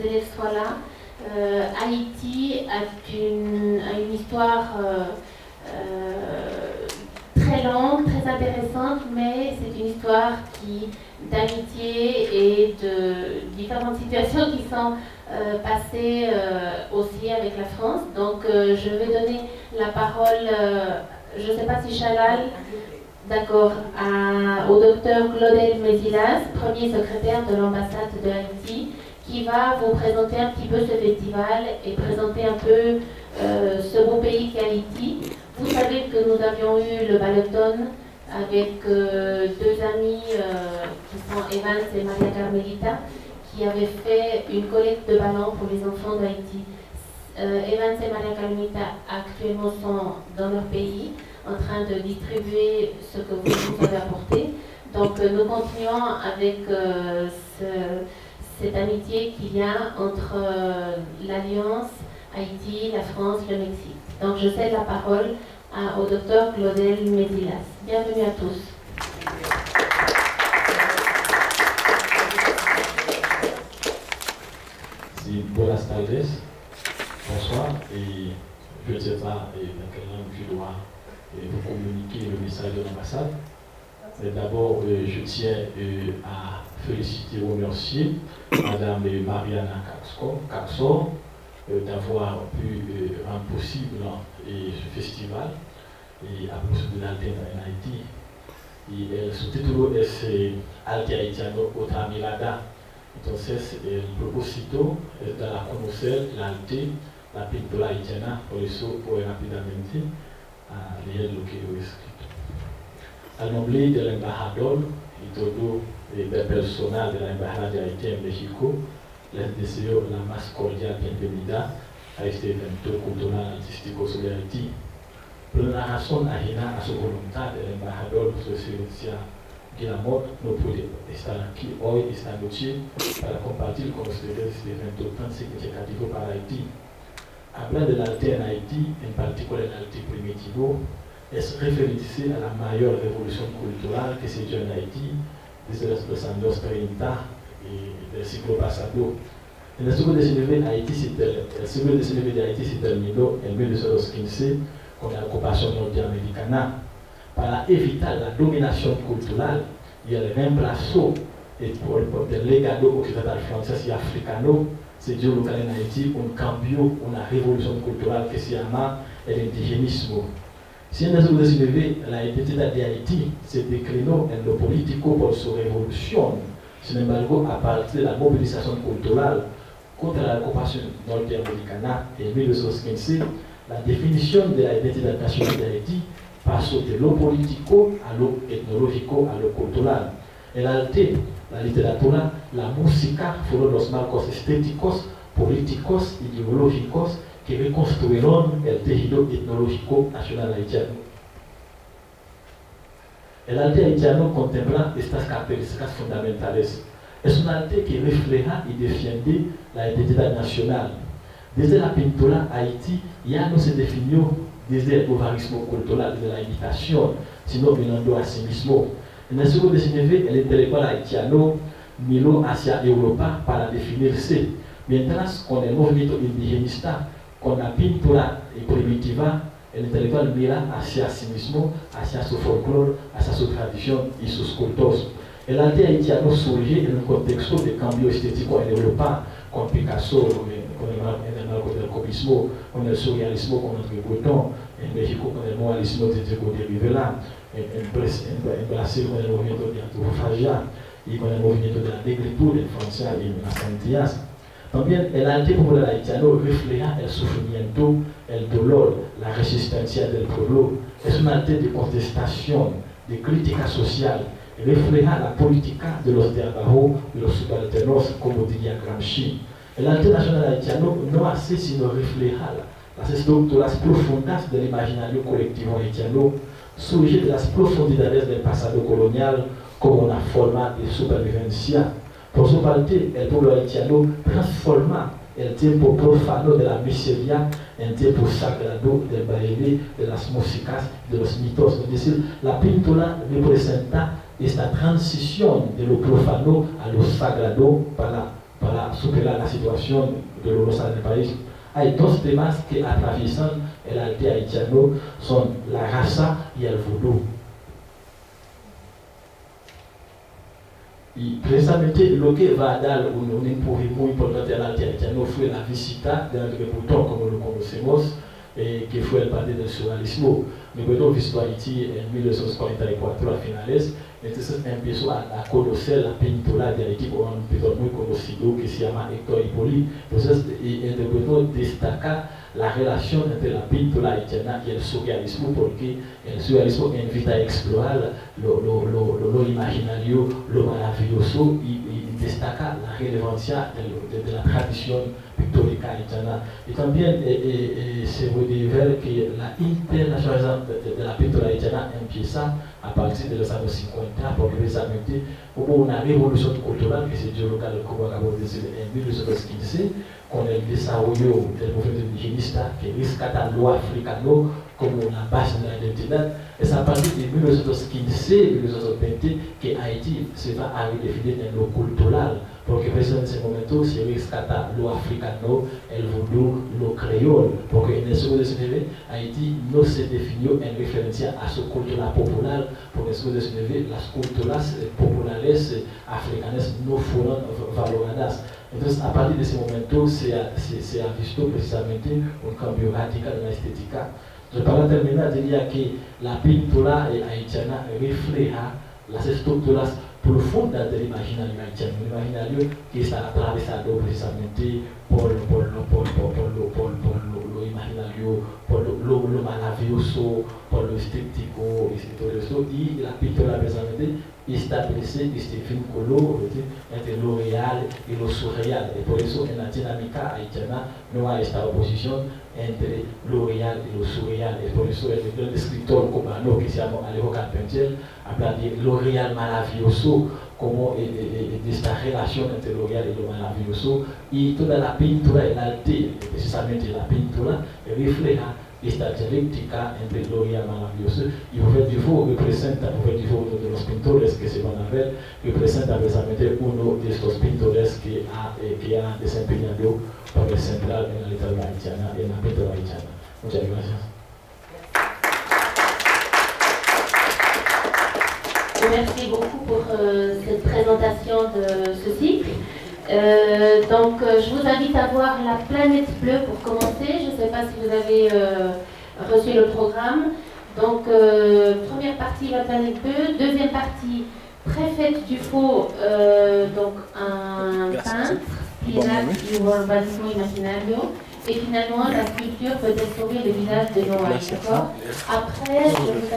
élèves soient là. Haïti a une histoire très longue, très intéressante, mais c'est une histoire d'amitié et de différentes situations qui sont passées aussi avec la France. Donc je vais donner la parole, je ne sais pas si Chalal, d'accord, au docteur Claudel Mézilas, premier secrétaire de l'ambassade de Haïti, qui va vous présenter un petit peu ce festival et présenter un peu ce beau pays qu'est Haïti. Vous savez que nous avions eu le Baloton avec deux amis qui sont Evans et Maria Carmelita, qui avaient fait une collecte de ballons pour les enfants d'Haïti. Evans et Maria Carmelita actuellement sont dans leur pays en train de distribuer ce que vous nous avez apporté. Donc nous continuons avec cette amitié qu'il y a entre l'Alliance, Haïti, la France, le Mexique. Donc je cède la parole au docteur Claudel Mézilas. Bienvenue à tous. Sí, buenas tardes, bonsoir, et je ne sais pas dans quelle langue je dois vous communiquer le message de l'ambassade. D'abord, je tiens à féliciter et remercier Madame Mariana Caxor d'avoir pu rendre possible ce festival et la possibilité en Haïti. Y su título es Arte Haitiano Otra Mirada. Entonces, el propósito es dar a conocer el arte, la pintura haitiana, por eso voy rápidamente a leer lo que he escrito. Al nombre del embajador y todo el personal de la Embajada de Haití en México, les deseo la más cordial bienvenida a este evento cultural artístico sobre Haití. Por una razón ajena a su voluntad, el embajador, su excelencia Guillamot, no puede estar aquí hoy, esta noche, para compartir con ustedes este evento tan significativo para Haití. Hablar del arte en Haití, en particular el arte primitivo, es referirse a la mayor revolución cultural que se dio en Haití desde los años 30 del siglo pasado. En el siglo XIX de Haití se terminó en 1915 con la ocupación norteamericana. Para evitar la dominación cultural y el reemplazo del legado occidental francés y africano, se dio lugar en Haití un cambio, una revolución cultural que se llama el indigenismo. Si en el siglo XIX la identidad de Haití se declinó en lo político por su revolución, sin embargo, a partir de la movilización cultural contra la ocupación norteamericana en 1915, la definición de la identidad nacional de Haití pasó de lo político a lo etnológico a lo cultural. El arte, la literatura, la música fueron los marcos estéticos, políticos, ideológicos que reconstruyeron el tejido etnológico nacional haitiano. El arte haitiano contempla estas características fundamentales. Es un arte que refleja y defiende la identidad nacional. Desde la pintura, Haití ya no se definió desde el urbanismo cultural, desde la imitación, sino mirando a sí mismo. En el siglo XIX, el intelectual haitiano miró hacia Europa para definirse, mientras con el movimiento indigenista, con la pintura primitiva, el intelectual mira hacia sí mismo, hacia su folclore, hacia su tradición y sus cultos. El arte haitiano surge en un contexto de cambio estético en Europa, con Picasso, con el marco del cubismo, con el surrealismo, con André Breton, en México con el moralismo de Diego de Rivera, en Brasil con el movimiento de antropofagia y con el movimiento de la negritud en Francia y en las Antillas. También el arte popular haitiano refleja el sufrimiento, el dolor, la resistencia del pueblo. Es un arte de contestación, de crítica social, refleja la política de los de abajo, de los subalternos, como diría Gramsci. El arte nacional haitiano no hace sino reflejar las estructuras profundas del imaginario colectivo haitiano, surge de las profundidades del pasado colonial como una forma de supervivencia. Por su parte, el pueblo haitiano transforma el tiempo profano de la miseria en tiempo sagrado del baile, de las músicas, de los mitos. Es decir, la pintura representa esta transición de lo profano a lo sagrado para superar la situación de los del país. Hay dos temas que atraviesan el arte haitiano, son la raza y el vudú. Y precisamente lo que va a dar un empuje muy importante al arte haitiano fue la visita de André Breton, como lo conocemos, que fue el padre del surrealismo. Breton visitó Haití en 1944 a finales, entonces empezó a conocer la pintura de Haití por un pintor muy conocido que se llama Héctor Hippolyte. Entonces, André Breton destaca la relación entre la pintura haitiana y el surrealismo, porque el surrealismo invita a explorar lo imaginario, lo maravilloso y destaca la relevancia de la tradición pictórica haitiana. Y también se puede ver que la internacionalización de la pintura haitiana empieza a partir de los años 50, porque precisamente hubo una revolución cultural que se dio local, como acabo de decir, en 1915, con el desarrollo del movimiento indigenista que rescata lo africano como la base de la identidad. Es a partir de 1915-1920 que Haití se va a redefinir en lo cultural, porque precisamente en ese momento se rescata lo africano, el vudú, lo creol, porque en el siglo XIX Haití no se definió en referencia a su cultura popular, porque en el siglo XIX las culturas populares africanas no fueron valoradas. Entonces, a partir de ese momento se ha visto precisamente un cambio radical en la estética. Para terminar, diría que la pintura haitiana refleja las estructuras profundas del imaginario haitiano, un imaginario que está atravesado precisamente por lo imaginario, por lo maravilloso, por lo estético y todo eso, y la pintura precisamente establece este vínculo entre lo real y lo surreal, y por eso en la dinámica haitiana no hay esta oposición entre lo real y lo surreal, y por eso el gran escritor cubano que se llama Alejo Carpentier habla de lo real maravilloso, como de esta relación entre lo real y lo maravilloso, y toda la pintura, el arte, precisamente la pintura, refleja esta dialéctica entre lo real y maravilloso, y Robert Dufour representa, uno de los pintores que se van a ver, representa precisamente uno de estos pintores que ha desempeñado un papel central en la literatura haitiana, en la pintura haitiana. Muchas gracias. Merci beaucoup pour cette présentation de ce cycle. Je vous invite à voir La Planète Bleue pour commencer. Je ne sais pas si vous avez reçu le programme. Donc, première partie, La Planète Bleue. Deuxième partie, Préfète Dufault, donc un peintre, Pilates du urbanismo imaginario. Et finalement, la sculpture peut-être sauver le visage de Noël. Après, je vous